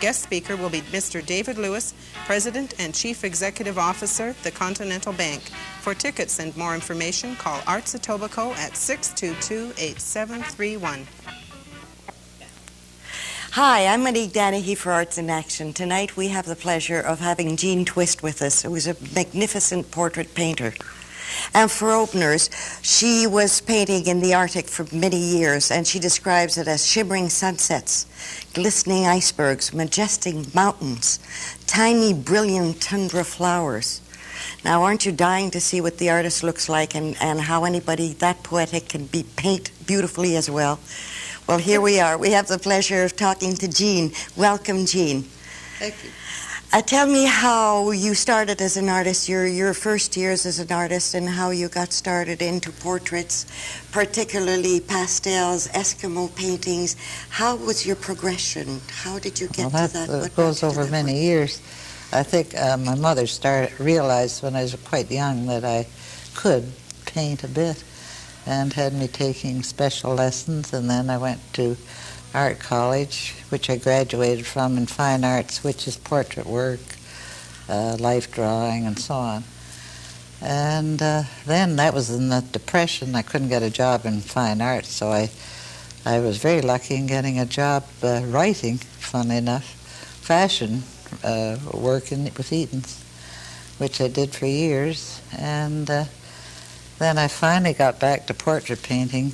guest speaker will be Mr. David Lewis, President and Chief Executive Officer, the Continental Bank. For tickets and more information, call Arts Etobicoke at 622-8731. Hi, I'm Monique Danahy for Arts in Action. Tonight we have the pleasure of having Jean Twist with us, who is a magnificent portrait painter. And for openers, she was painting in the Arctic for many years, and she describes it as shimmering sunsets, glistening icebergs, majestic mountains, tiny, brilliant tundra flowers. Now, aren't you dying to see what the artist looks like and how anybody that poetic can paint beautifully as well? Well, here we are. We have the pleasure of talking to Jean. Welcome, Jean. Thank you. Tell me how you started as an artist, your first years as an artist, and how you got started into portraits, particularly pastels, Eskimo paintings. How was your progression? How did you get to that? It goes over many years. I think my mother realized when I was quite young that I could paint a bit, and had me taking special lessons, and then I went to art college, which I graduated from in fine arts, which is portrait work, life drawing, and so on. And then that was in the Depression. I couldn't get a job in fine arts, so I was very lucky in getting a job writing, funnily enough, fashion work with Eaton's, which I did for years. And then I finally got back to portrait painting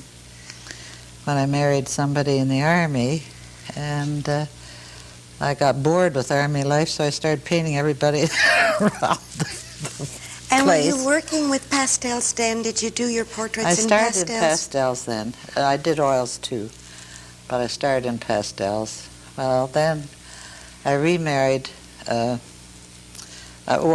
when I married somebody in the Army, and I got bored with Army life, so I started painting everybody around the place. And were you working with pastels then? Did you do your portraits in pastels? I started in pastels then. I did oils too, but I started in pastels. Well, then I remarried. Well,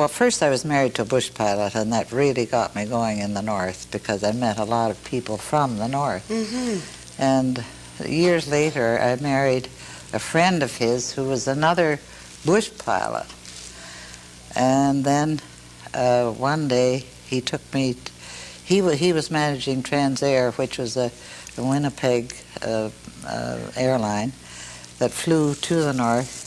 first I was married to a bush pilot, and that really got me going in the north because I met a lot of people from the north. Mm-hmm. And years later, I married a friend of his who was another bush pilot. And then one day he took me, he was managing Transair, which was a Winnipeg airline that flew to the north.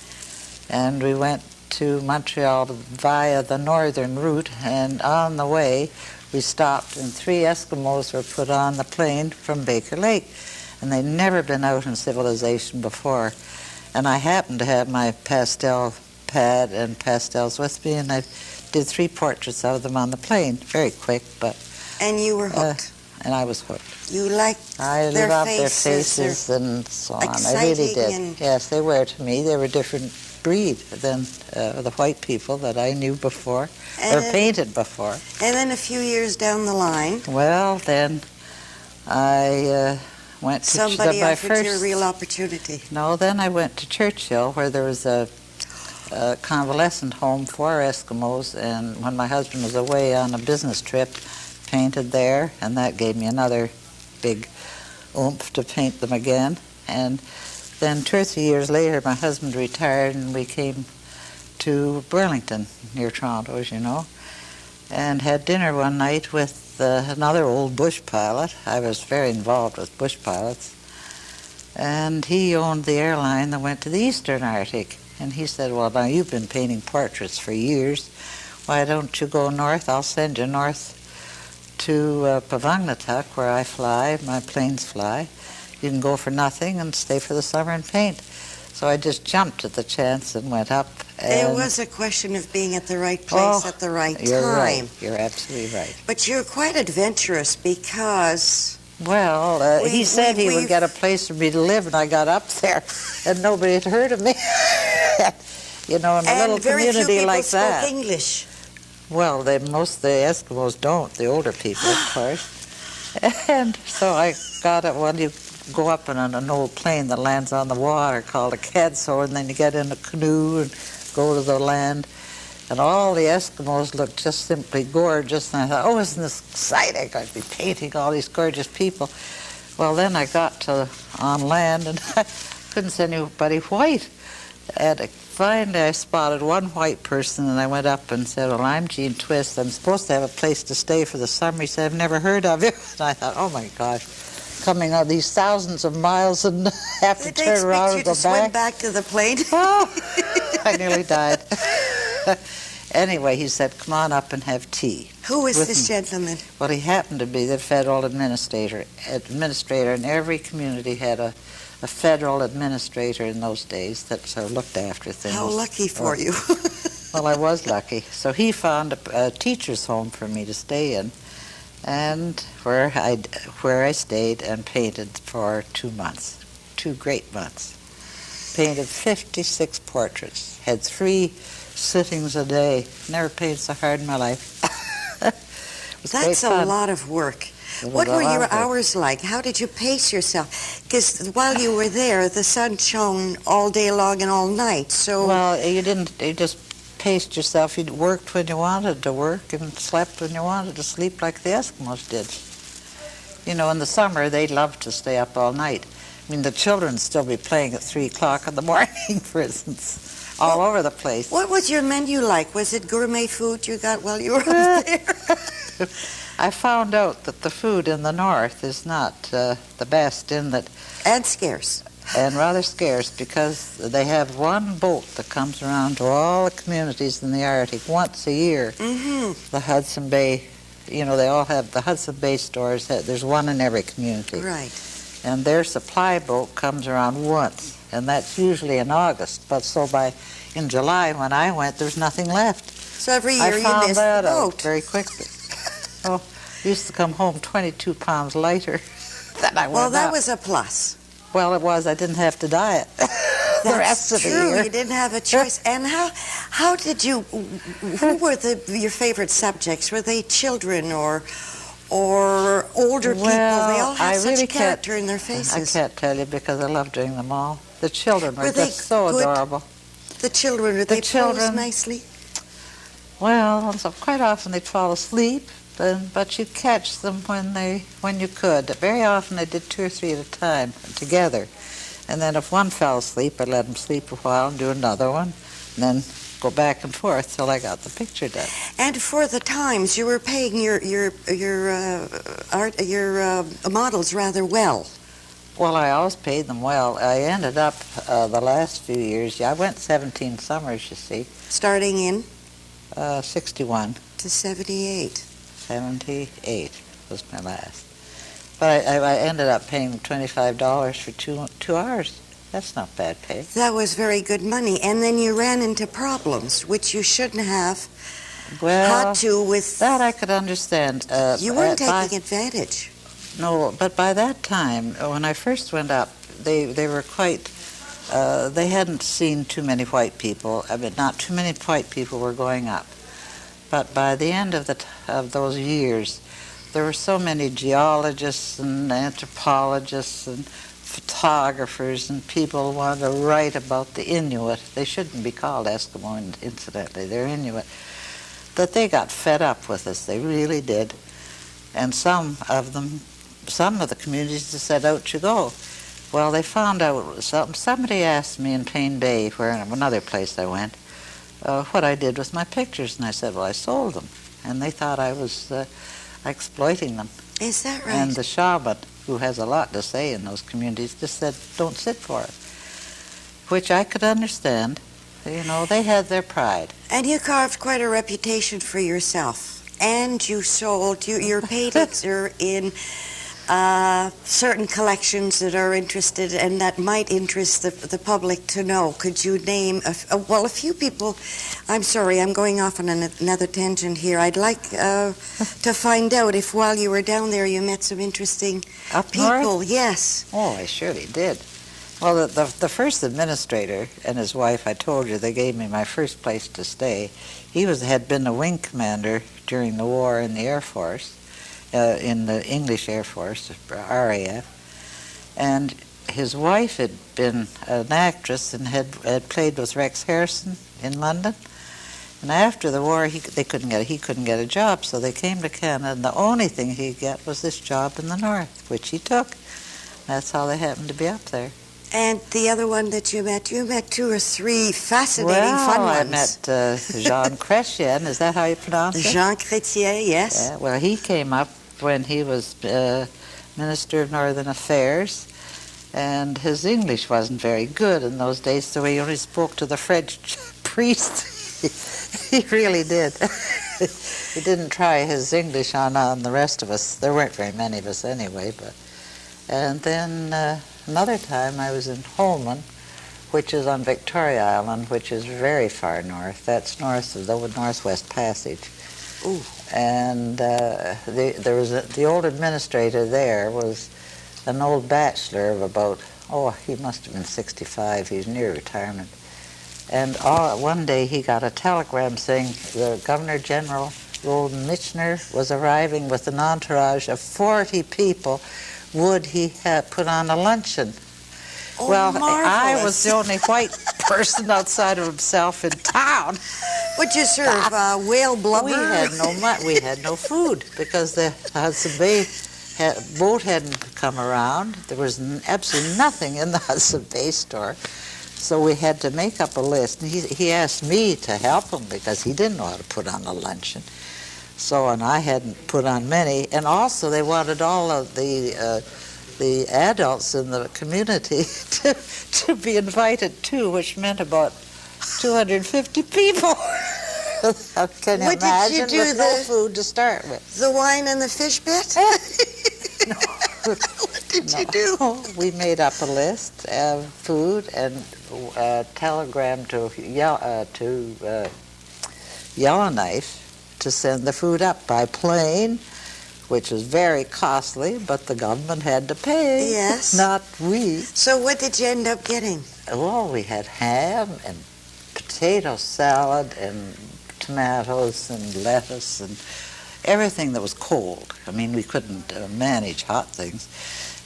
And we went to Montreal via the northern route, and on the way we stopped and 3 Eskimos were put on the plane from Baker Lake, and they'd never been out in civilization before. And I happened to have my pastel pad and pastels with me, and I did 3 portraits of them on the plane, very quick, but... And you were hooked. And I was hooked. You liked their faces and so on. I really did. Yes, they were to me. They were different breed than the white people that I knew before, or painted before. And then a few years down the line... Well, then I went to... Somebody offered you a real opportunity. No, then I went to Churchill, where there was a convalescent home for Eskimos, and when my husband was away on a business trip, painted there, and that gave me another big oomph to paint them again. And then 2 or 3 years later, my husband retired, and we came to Burlington, near Toronto, as you know, and had dinner one night with another old bush pilot. I was very involved with bush pilots. And he owned the airline that went to the Eastern Arctic. And he said, well, now you've been painting portraits for years. Why don't you go north? I'll send you north to Etobicoke, where I fly, my planes fly. You can go for nothing and stay for the summer and paint. So I just jumped at the chance and went up. And it was a question of being at the right place at the right time. You're right. You're absolutely right. But you're quite adventurous because... Well, he said he would get a place for me to live, and I got up there, and nobody had heard of me. You know, in a little community like that. And very few people spoke English. Well, most of the Eskimos don't, the older people, of course. And so I got it. Well, you go up in an old plane that lands on the water called a cadso, and then you get in a canoe and go to the land. And all the Eskimos looked just simply gorgeous, and I thought, oh, isn't this exciting? I'd be painting all these gorgeous people. Well, then I got on land, and I couldn't see anybody white. And finally I spotted one white person, and I went up and said, well, I'm Jean Twist. I'm supposed to have a place to stay for the summer. He said, I've never heard of you. And I thought, oh, my gosh. coming out these thousands of miles and have to Did they turn around and expect you go to swim back. back to the plane? Oh, I nearly died. Anyway, he said, come on up and have tea. Who was with this me. gentleman? Well, he happened to be the federal administrator, and every community had a federal administrator in those days that sort of looked after things. How lucky for you. Well, I was lucky. So he found a teacher's home for me to stay in, and where I stayed and painted for 2 months, 2 great months. Painted 56 portraits, had 3 sittings a day. Never painted so hard in my life. That's a lot of work. What were your hours like? How did you pace yourself? Because while you were there, the sun shone all day long and all night. So well, you just paced yourself. You worked when you wanted to work and slept when you wanted to sleep, like the Eskimos did. You know, in the summer, they loved to stay up all night. I mean, the children still be playing at 3 o'clock in the morning, for instance, all over the place. What was your menu like? Was it gourmet food you got while you were up there? I found out that the food in the north is not the best, in that... And scarce. And rather scarce, because they have one boat that comes around to all the communities in the Arctic once a year. Mm-hmm. The Hudson Bay, you know, they all have the Hudson Bay stores. There's one in every community. Right. And their supply boat comes around once, and that's usually in August. But in July, when I went, there's nothing left. So every year you found missed that the out boat. very quickly. Oh, I used to come home 22 pounds lighter than I went Well, that up. was a plus. Well, it was. I didn't have to diet the rest of the true. year. You didn't have a choice. And how did you? Who were your favorite subjects? Were they children or older people? They all have such character in their faces. I can't tell you because I love doing them all. The children were they just so good? adorable. The children, were they posed nicely? Well, so quite often they'd fall asleep, but you'd catch them when you could. Very often they did 2 or 3 at a time together. And then if one fell asleep, I'd let them sleep a while and do another one, and then go back and forth till I got the picture done. And for the times, you were paying your models rather well. Well, I always paid them well. I ended up the last few years, I went 17 summers, you see. Starting in? 61. To 78. 78 was my last. But I ended up paying $25 for 2 hours. That's not bad pay. That was very good money. And then you ran into problems, which you shouldn't have had to with... That I could understand. You weren't taking advantage. No, but by that time, when I first went up, they were quite... they hadn't seen too many white people. I mean, not too many white people were going up. But by the end of those years, there were so many geologists and anthropologists and photographers and people who wanted to write about the Inuit. They shouldn't be called Eskimo, incidentally. They're Inuit. That they got fed up with us. They really did. And some of the communities just said, out you go. Well, they found out something. Somebody asked me in Plain Bay, where another place I went, what I did with my pictures. And I said, well, I sold them. And they thought I was exploiting them. Is that right? And the shaman, who has a lot to say in those communities, just said, don't sit for it. Which I could understand. You know, they had their pride. And you carved quite a reputation for yourself. And you sold, your paintings are in certain collections that are interested and that might interest the public to know. Could you name, a few people? I'm sorry, I'm going off on another tangent here. I'd like to find out if while you were down there you met some interesting people. North? Yes. Oh, I surely did. Well, the first administrator and his wife, I told you, they gave me my first place to stay. He had been a wing commander during the war in the Air Force, in the English Air Force, RAF. And his wife had been an actress and had played with Rex Harrison in London. And after the war, he couldn't get a job, so they came to Canada, and the only thing he'd get was this job in the north, which he took. That's how they happened to be up there. And the other one that you met 2 or 3 fascinating fun ones. I met Jean Chrétien, is that how you pronounce it? Jean Chrétien, yes. Yeah, well, he came up when he was Minister of Northern Affairs, and his English wasn't very good in those days, so he only spoke to the French priest. He really did. He didn't try his English on the rest of us. There weren't very many of us anyway. And then another time I was in Holman, which is on Victoria Island, which is very far north. That's north of the Northwest Passage. Ooh. And there was the old administrator there was an old bachelor of about, he must have been 65. He's near retirement. And one day he got a telegram saying the Governor General, old Michener, was arriving with an entourage of 40 people. Would he put on a luncheon? Oh, well, marvelous. I was the only white person outside of himself in town. Would you serve whale blubber? We had no food because the Hudson Bay boat hadn't come around. There was absolutely nothing in the Hudson Bay store. So we had to make up a list. And he asked me to help him because he didn't know how to put on a luncheon. And I hadn't put on many. And also they wanted all of the adults in the community to be invited too, which meant about 250 people. Can you imagine? Did you do with no food to start with. The wine and the fish bit? No. What did you do? We made up a list of food and telegram to Yellowknife to send the food up by plane, which was very costly, but the government had to pay. Yes. Not we. So what did you end up getting? Well, we had ham and potato salad and tomatoes and lettuce and everything that was cold. I mean, we couldn't manage hot things.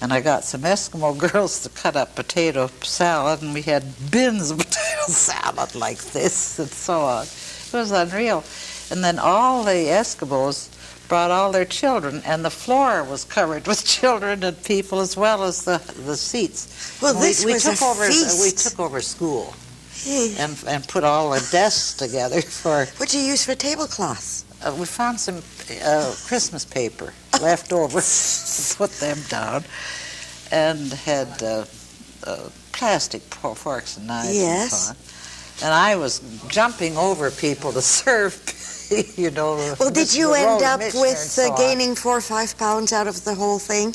And I got some Eskimo girls to cut up potato salad, and we had bins of potato salad like this and so on. It was unreal. And then all the Eskimos brought all their children, and the floor was covered with children and people as well as the seats. Well, we took over school and put all the desks together for... What'd you use for tablecloths? We found some Christmas paper left over, put them down, and had plastic forks and knives and so on. And I was jumping over people to serve, you know. Well, did you end up with gaining 4 or 5 pounds out of the whole thing?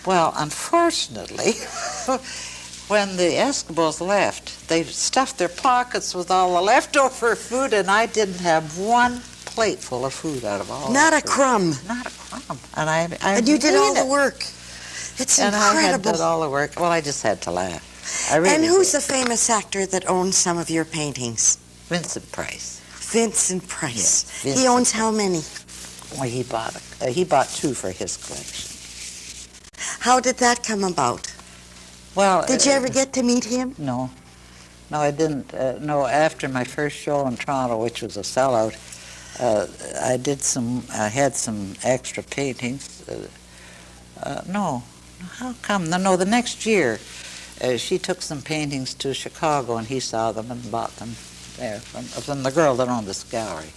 Well, unfortunately, when the Eskimos left, they stuffed their pockets with all the leftover food, and I didn't have one plate full of food out of all. Not a crumb. Not a crumb. And and you did all the work. It's incredible. And I had done all the work. Well, I just had to laugh. And who's the famous actor that owns some of your paintings? Vincent Price. Vincent Price. Yes, Vincent. He owns how many? Well, he bought 2 for his collection. How did that come about? Well, did you ever get to meet him? No, I didn't. No, after my first show in Toronto, which was a sellout, I had some extra paintings. No, how come? No, the next year, she took some paintings to Chicago, and he saw them and bought them there from the girl that owned this gallery.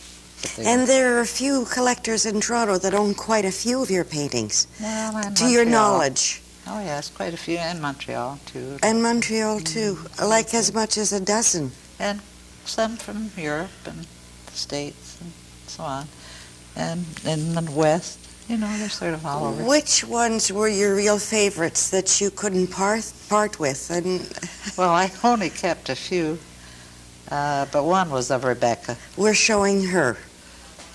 And there are a few collectors in Toronto that own quite a few of your paintings. Well, and to your knowledge. Oh, yes, quite a few, and Montreal, too. And Montreal, too, like as much as a dozen. And some from Europe and the States and so on. And in the West, you know, they're sort of all over. Which ones were your real favorites that you couldn't part with? And well, I only kept a few, but one was of Rebecca. We're showing her.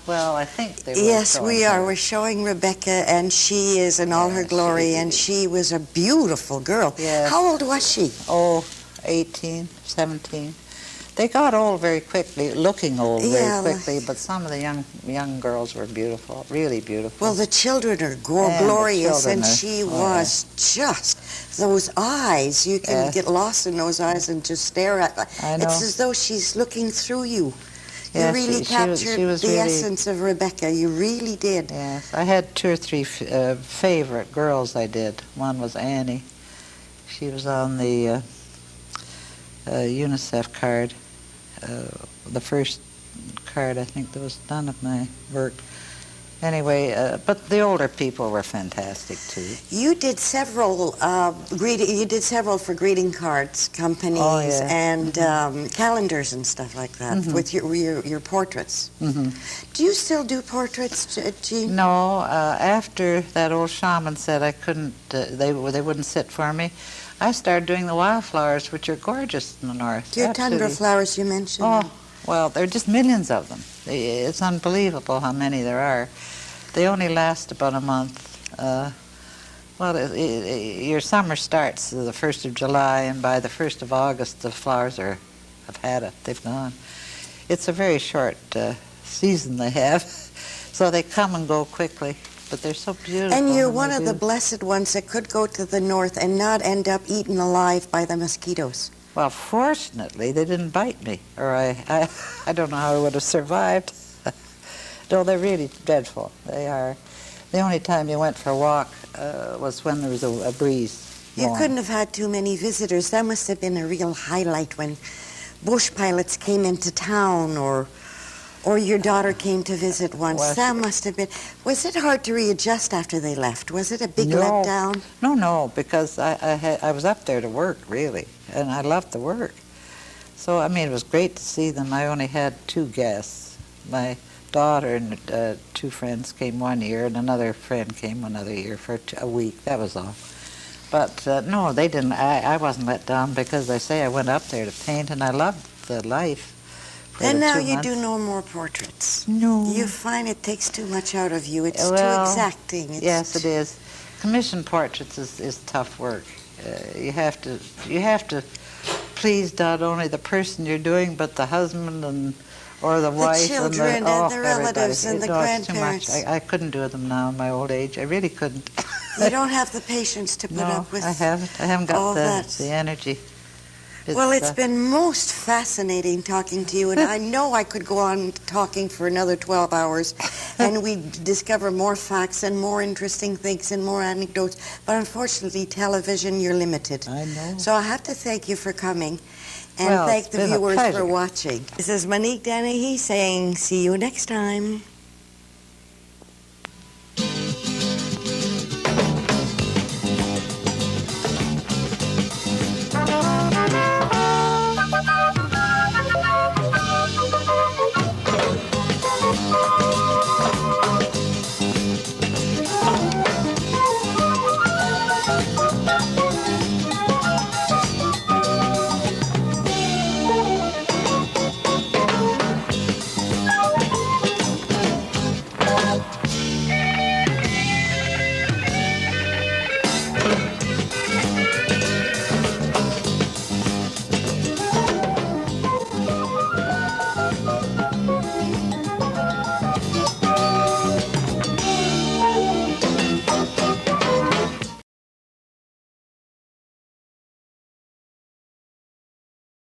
Well, I think they were. Yes, we are. Her. We're showing Rebecca, and she is in all her glory, and she was a beautiful girl. Yes. How old was she? Oh, 18, 17. They got old very quickly, looking old very quickly, but some of the young girls were beautiful, really beautiful. Well, the children are glorious, and she was just, those eyes, you can get lost in those eyes and just stare at them. I know. It's as though she's looking through you. Yes, you really captured the really, essence of Rebecca. You really did. Yes, I had 2 or 3 favorite girls I did. One was Annie. She was on the UNICEF card. The first card, I think, that was done of my work. Anyway, but the older people were fantastic too. You did several for greeting cards companies Oh, yeah. and calendars and stuff like that with your portraits. Do you still do portraits, Jean? No, after that old shaman said I couldn't, they wouldn't sit for me, I started doing the wildflowers, which are gorgeous in the north. Your tundra flowers you mentioned. Oh, well, there are just millions of them. It's unbelievable how many there are. They only last about a month. Your summer starts the 1st of July, and by the 1st of August, the flowers have had it. They've gone. It's a very short season they have, so they come and go quickly, but they're so beautiful. And you're one of the blessed ones that could go to the north and not end up eaten alive by the mosquitoes. Well, fortunately, they didn't bite me, or I don't know how I would have survived. No, they're really dreadful. They are. The only time you went for a walk was when there was a breeze. You couldn't have had too many visitors. That must have been a real highlight when bush pilots came into town, or your daughter came to visit once. Well, that must have been. Was it hard to readjust after they left? Was it a big letdown? No, because I was up there to work, really, and I loved the work. So, I mean, it was great to see them. I only had 2 guests. My daughter and 2 friends came one year, and another friend came another year for a week. That was all. But no, they didn't. I wasn't let down because I went up there to paint, and I loved the life. And now you do no more portraits. No. You find it takes too much out of you. It's too exacting. Yes, it is. Commission portraits is tough work. You have to please not only the person you're doing, but the husband or the wife, children, and the relatives, and the grandparents. It's too much. I couldn't do them now in my old age. I really couldn't. You don't have the patience to put up with. I haven't. I haven't got the energy. It's been most fascinating talking to you, and I know I could go on talking for another 12 hours, and we'd discover more facts and more interesting things and more anecdotes, but unfortunately, television, you're limited. I know. So I have to thank you for coming, and thank the viewers for watching. This is Monique Dennehy saying, see you next time.